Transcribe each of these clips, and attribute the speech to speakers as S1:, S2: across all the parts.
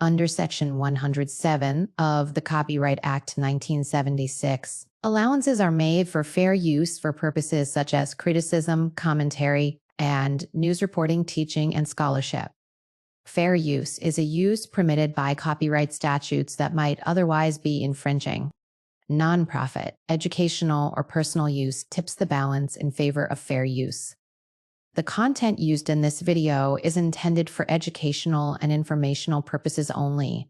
S1: Under Section 107 of the Copyright Act 1976, allowances are made for fair use for purposes such as criticism, commentary, and news reporting, teaching, and scholarship. Fair use is a use permitted by copyright statutes that might otherwise be infringing. Nonprofit, educational, or personal use tips the balance in favor of fair use. The content used in this video is intended for educational and informational purposes only.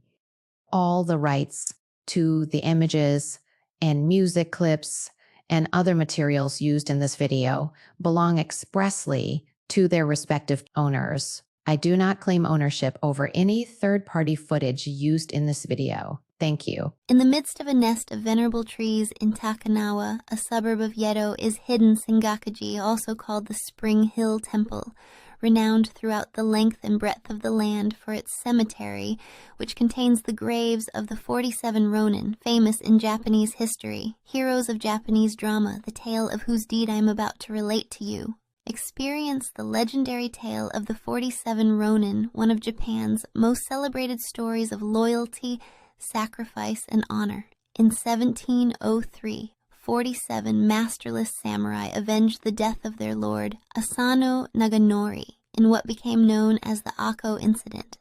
S1: All the rights to the images and music clips and other materials used in this video belong expressly to their respective owners. I do not claim ownership over any third-party footage used in this video. Thank you.
S2: In the midst of a nest of venerable trees in Takanawa, a suburb of Yedo, is hidden Sengakuji, also called the Spring Hill Temple, renowned throughout the length and breadth of the land for its cemetery, which contains the graves of the 47 Ronin, famous in Japanese history, heroes of Japanese drama, the tale of whose deed I am about to relate to you. Experience the legendary tale of the 47 Ronin, one of Japan's most celebrated stories of loyalty, sacrifice, and honor. In 1703, 47 masterless samurai avenged the death of their lord, Asano Naganori, in what became known as the Ako incident.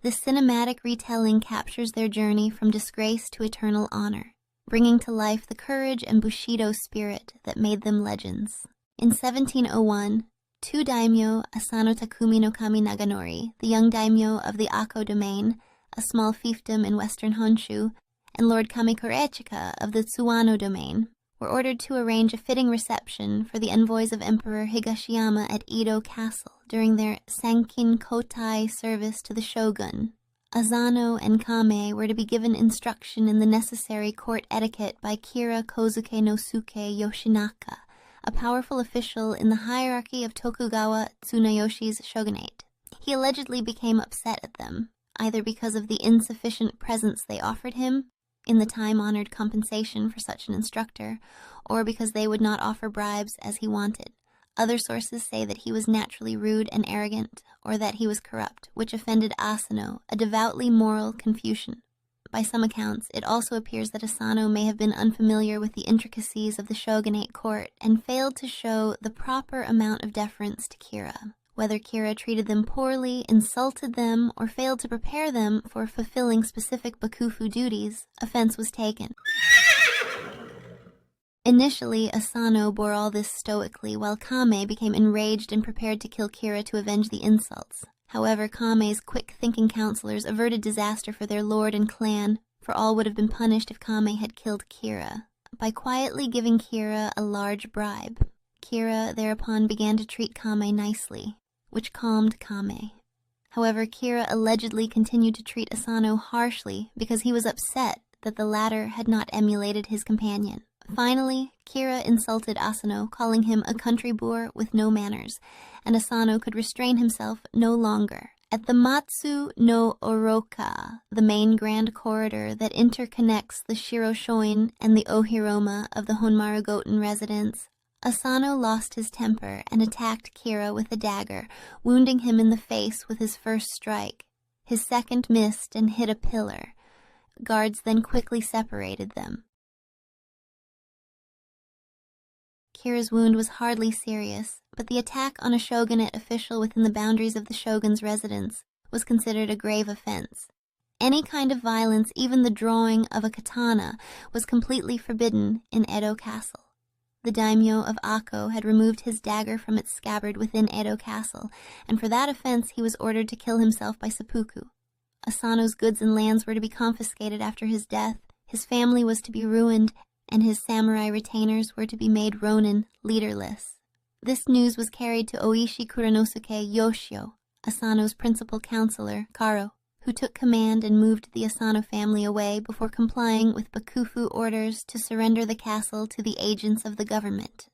S2: This cinematic retelling captures their journey from disgrace to eternal honor, bringing to life the courage and Bushido spirit that made them legends. In 1701, two daimyo, Asano Takumi no Kami Naganori, the young daimyo of the Ako domain, a small fiefdom in western Honshu, and Lord Kamikoreichika of the Tsuwano domain, were ordered to arrange a fitting reception for the envoys of Emperor Higashiyama at Edo Castle during their Sankin Kotai service to the shogun. Asano and Kame were to be given instruction in the necessary court etiquette by Kira Kozuke no Suke Yoshinaka, a powerful official in the hierarchy of Tokugawa Tsunayoshi's shogunate. He allegedly became upset at them, either because of the insufficient presents they offered him, in the time-honored compensation for such an instructor, or because they would not offer bribes as he wanted. Other sources say that he was naturally rude and arrogant, or that he was corrupt, which offended Asano, a devoutly moral Confucian. By some accounts, it also appears that Asano may have been unfamiliar with the intricacies of the shogunate court and failed to show the proper amount of deference to Kira. Whether Kira treated them poorly, insulted them, or failed to prepare them for fulfilling specific bakufu duties, offense was taken. Initially, Asano bore all this stoically, while Kame became enraged and prepared to kill Kira to avenge the insults. However, Kame's quick-thinking counselors averted disaster for their lord and clan, for all would have been punished if Kame had killed Kira, by quietly giving Kira a large bribe. Kira thereupon began to treat Kame nicely, which calmed Kame. However, Kira allegedly continued to treat Asano harshly because he was upset that the latter had not emulated his companion. Finally, Kira insulted Asano, calling him a country boor with no manners, and Asano could restrain himself no longer. At the Matsu no Oroka, the main grand corridor that interconnects the Shiroshoin and the Ohiroma of the Honmaru Goten residence, Asano lost his temper and attacked Kira with a dagger, wounding him in the face with his first strike. His second missed and hit a pillar. Guards then quickly separated them. Kira's wound was hardly serious, but the attack on a shogunate official within the boundaries of the shogun's residence was considered a grave offense. Any kind of violence, even the drawing of a katana, was completely forbidden in Edo Castle. The daimyo of Ako had removed his dagger from its scabbard within Edo Castle, and for that offense he was ordered to kill himself by seppuku. Asano's goods and lands were to be confiscated after his death, his family was to be ruined, and his samurai retainers were to be made Ronin, leaderless. This news was carried to Oishi Kuranosuke Yoshio, Asano's principal counselor, Karo, who took command and moved the Asano family away before complying with bakufu orders to surrender the castle to the agents of the government.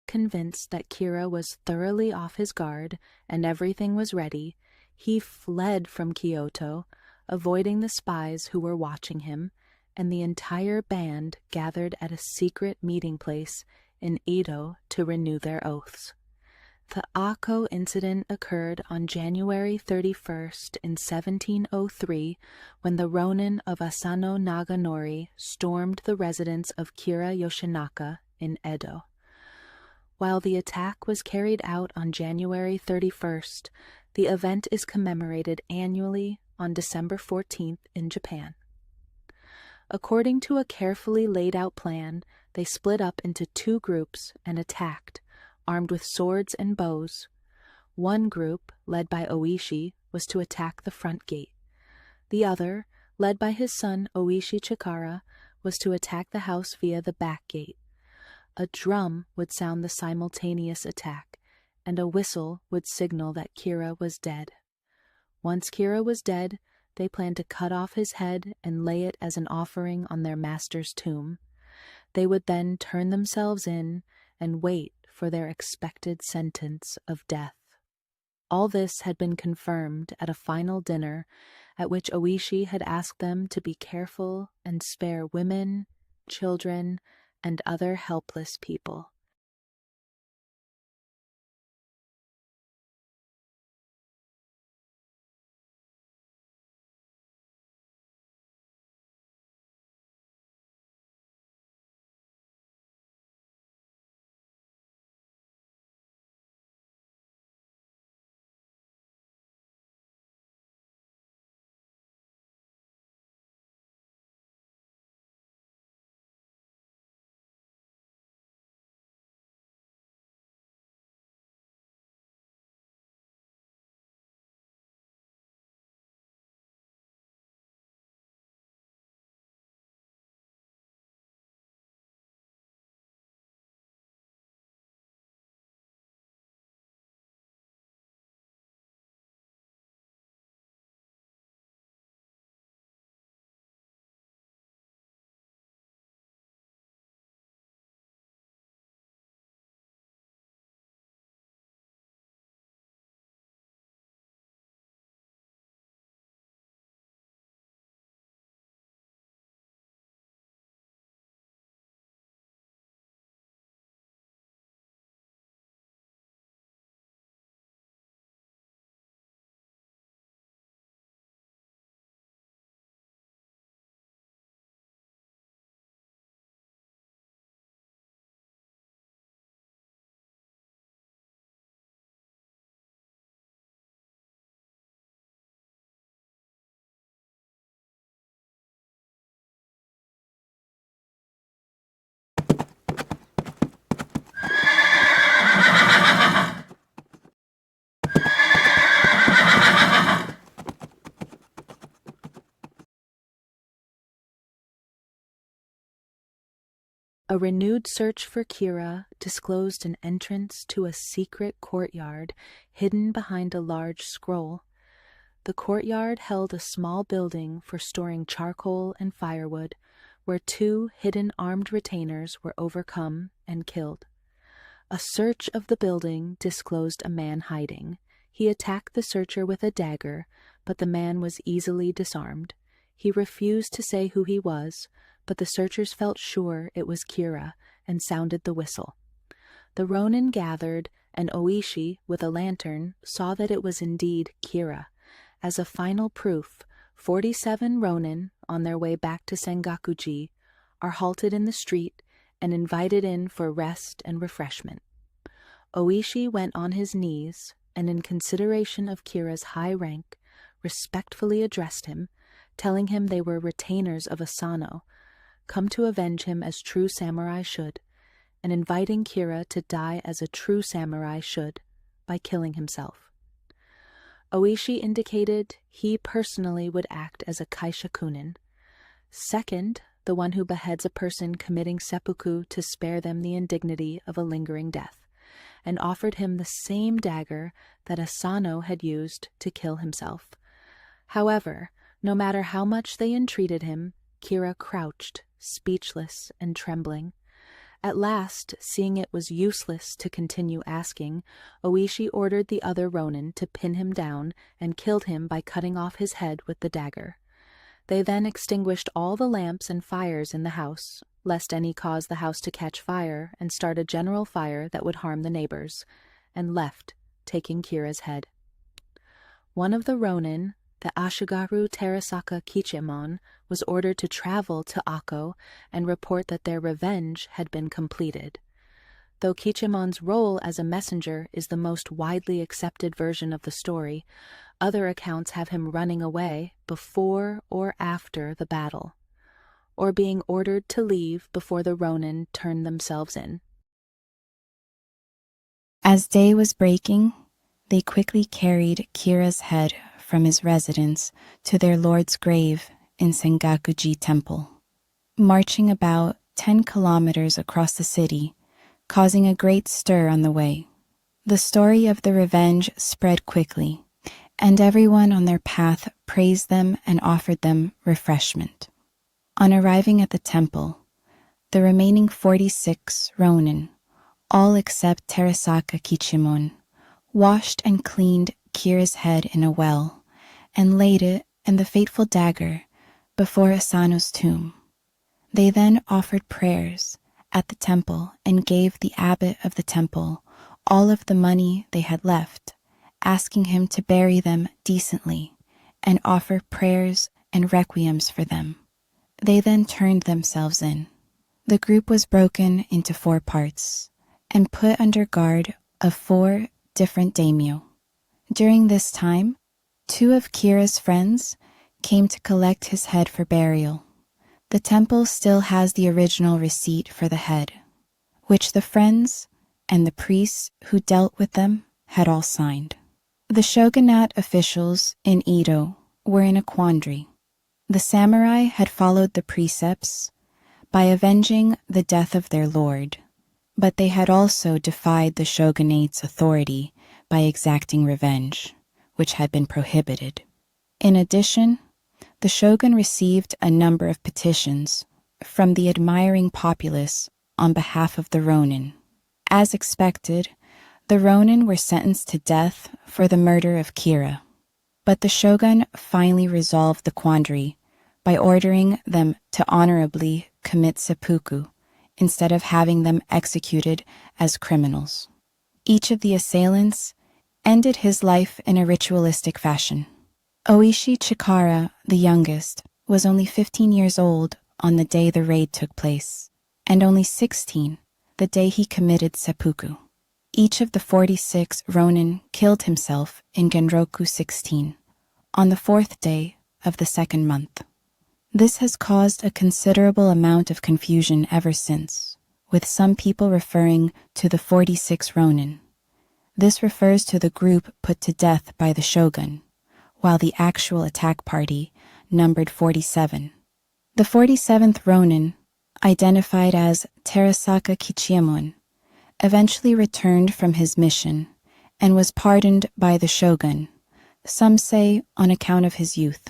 S3: Convinced that Kira was thoroughly off his guard and everything was ready, he fled from Kyoto, avoiding the spies who were watching him, and the entire band gathered at a secret meeting place in Edo to renew their oaths. The Ako incident occurred on January 31st in 1703 when the Ronin of Asano Naganori stormed the residence of Kira Yoshinaka in Edo. While the attack was carried out on January 31st, the event is commemorated annually on December 14th in Japan. According to a carefully laid out plan, they split up into two groups and attacked, armed with swords and bows. One group, led by Oishi, was to attack the front gate. The other, led by his son Oishi Chikara, was to attack the house via the back gate. A drum would sound the simultaneous attack, and a whistle would signal that Kira was dead. Once Kira was dead, they planned to cut off his head and lay it as an offering on their master's tomb. They would then turn themselves in and wait for their expected sentence of death. All this had been confirmed at a final dinner at which Oishi had asked them to be careful and spare women, children, and other helpless people. A renewed search for Kira disclosed an entrance to a secret courtyard hidden behind a large scroll. The courtyard held a small building for storing charcoal and firewood, where two hidden armed retainers were overcome and killed. A search of the building disclosed a man hiding. He attacked the searcher with a dagger, but the man was easily disarmed. He refused to say who he was, but the searchers felt sure it was Kira and sounded the whistle. The Ronin gathered, and Oishi, with a lantern, saw that it was indeed Kira. As a final proof, 47 Ronin, on their way back to Sengakuji, are halted in the street and invited in for rest and refreshment. Oishi went on his knees and, in consideration of Kira's high rank, respectfully addressed him, telling him they were retainers of Asano, come to avenge him as true samurai should, and inviting Kira to die as a true samurai should, by killing himself. Oishi indicated he personally would act as a kaishakunin. Second, the one who beheads a person committing seppuku to spare them the indignity of a lingering death, and offered him the same dagger that Asano had used to kill himself. However, no matter how much they entreated him, Kira crouched, speechless and trembling. At last, seeing it was useless to continue asking, Oishi ordered the other Ronin to pin him down and killed him by cutting off his head with the dagger. They then extinguished all the lamps and fires in the house, lest any cause the house to catch fire and start a general fire that would harm the neighbors, and left, taking Kira's head. One of the Ronin, the Ashigaru Terasaka Kichimon, was ordered to travel to Akko and report that their revenge had been completed. Though Kichimon's role as a messenger is the most widely accepted version of the story, other accounts have him running away before or after the battle, or being ordered to leave before the Ronin turned themselves in.
S4: As day was breaking, they quickly carried Kira's head from his residence to their lord's grave in Sengakuji Temple, marching about 10 kilometers across the city, causing a great stir on the way. The story of the revenge spread quickly, and everyone on their path praised them and offered them refreshment. On arriving at the temple, the remaining 46 Ronin, all except Terasaka Kichimon, washed and cleaned Kira's head in a well and laid it and the fateful dagger before Asano's tomb. They then offered prayers at the temple and gave the abbot of the temple all of the money they had left, asking him to bury them decently and offer prayers and requiems for them. They then turned themselves in. The group was broken into 4 parts and put under guard of 4 different daimyo. During this time, 2 of Kira's friends came to collect his head for burial. The temple still has the original receipt for the head, which the friends and the priests who dealt with them had all signed. The shogunate officials in Edo were in a quandary. The samurai had followed the precepts by avenging the death of their lord, but they had also defied the shogunate's authority by exacting revenge, which had been prohibited. In addition, the shogun received a number of petitions from the admiring populace on behalf of the Ronin. As expected, the Ronin were sentenced to death for the murder of Kira, but the shogun finally resolved the quandary by ordering them to honorably commit seppuku instead of having them executed as criminals. Each of the assailants ended his life in a ritualistic fashion. Oishi Chikara, the youngest, was only 15 years old on the day the raid took place, and only 16 the day he committed seppuku. Each of the 46 Ronin killed himself in Genroku 16, on the 4th day of the 2nd month. This has caused a considerable amount of confusion ever since, with some people referring to the 46 Ronin. This refers to the group put to death by the shogun, while the actual attack party numbered 47. The 47th Ronin, identified as Terasaka Kichimon, eventually returned from his mission and was pardoned by the shogun, some say on account of his youth.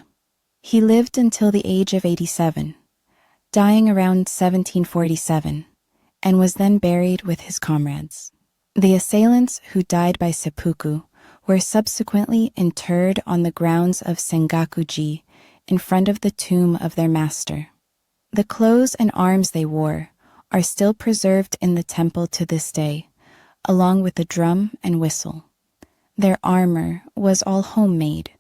S4: He lived until the age of 87, dying around 1747, and was then buried with his comrades. The assailants who died by seppuku were subsequently interred on the grounds of Sengakuji in front of the tomb of their master. The clothes and arms they wore are still preserved in the temple to this day, along with the drum and whistle. Their armor was all homemade,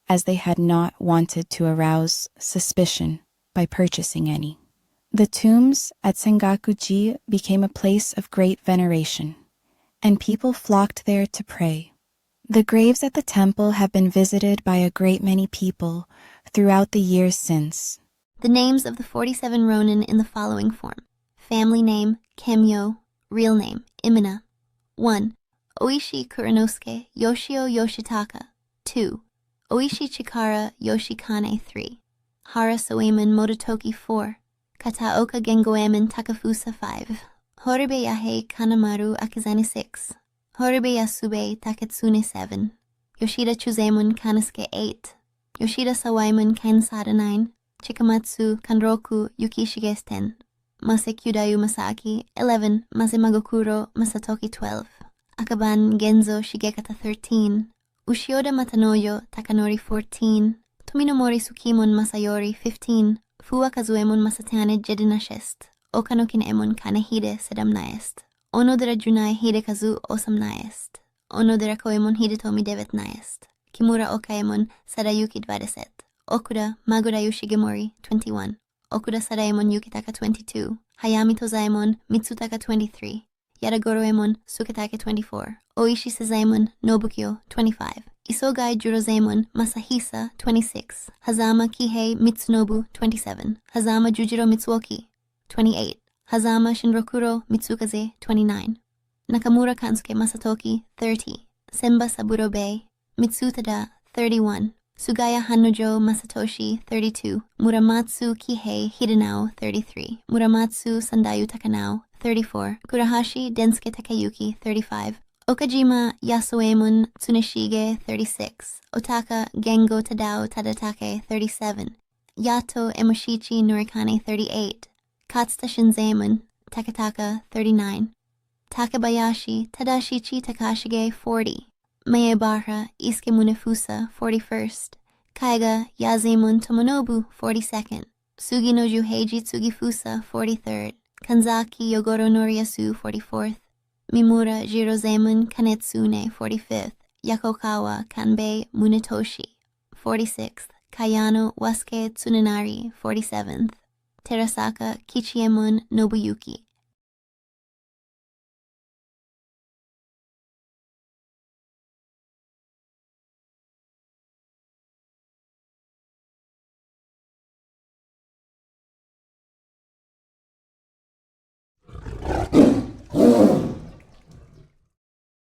S4: as they had not wanted to arouse suspicion by purchasing any. The tombs at Sengakuji became a place of great veneration, and people flocked there to pray. The graves at the temple have been visited by a great many people throughout the years since.
S2: The names of the 47 Ronin in the following form. Family name, Kemyo. Real name, Imina. 1. Oishi Kuranosuke Yoshio Yoshitaka. 2. Oishi Chikara Yoshikane. 3. Hara Soemon Mototoki. 4. Kataoka Gengoemon Takafusa. 5. Horibe Yahei Kanamaru Akizane. 6. Horibe Yasube Taketsune. 7. Yoshida Chuzemon Kanasuke. 8. Yoshida Sawaimon Kansada. 9. Chikamatsu Kanroku Yukishige's 10. Mase Kyudayu Masaki. 11. Mase Magokuro Masatoki. 12. Akaban Genzo Shigekata. 13. Ushioda Matanoyo Takanori. 14. Tominomori Tsukimon Masayori. 15. Fua Kazuemon Masatane Jedinashest. Okanokin Emon Kanehide Sedamnaest. Onodera Junai Hidekazu Osamnaest. Onoderakoemon Hidetomi 19. Kimura Okaemon Sadayuki 20. Okuda Magura Yoshigemori 21. Okuda Sadaemon Yukitaka 22. Hayami Tozaemon Mitsutaka 23. Yadagoroemon Suketake 24. Oishi Sezaemon Nobukyo 25. Isogai Jurozaemon Masahisa 26. Hazama Kihei Mitsunobu 27. Hazama Jujiro Mitsuoki 28. Hazama Shinrokuro Mitsukaze 29. Nakamura Kansuke Masatoki 30. Senba Saburo Bei Mitsutada 31. Sugaya Hanojo Masatoshi 32. Muramatsu Kihei Hidenao 33. Muramatsu Sandayu Takanao 34. Kurahashi Densuke Takayuki 35. Okajima Yasuemon Tsuneshige 36. Otaka Gengo Tadao Tadatake 37. Yato Emoshichi Norikane 38. Katsuta Shinzaemon Takataka 39. Takabayashi Tadashichi Takashige 40. Maebara Isuke Munefusa 41st. Kaiga Yazemon Tomonobu 42nd. Sugi no Juheiji Tsugifusa 43rd. Kanzaki Yogoro Noriyasu 44th. Mimura Jirozemon Kanetsune 45th. Yakokawa Kanbei Munetoshi 46th. Kayano Wasuke Tsunenari 47th. Terasaka Kichiemon Nobuyuki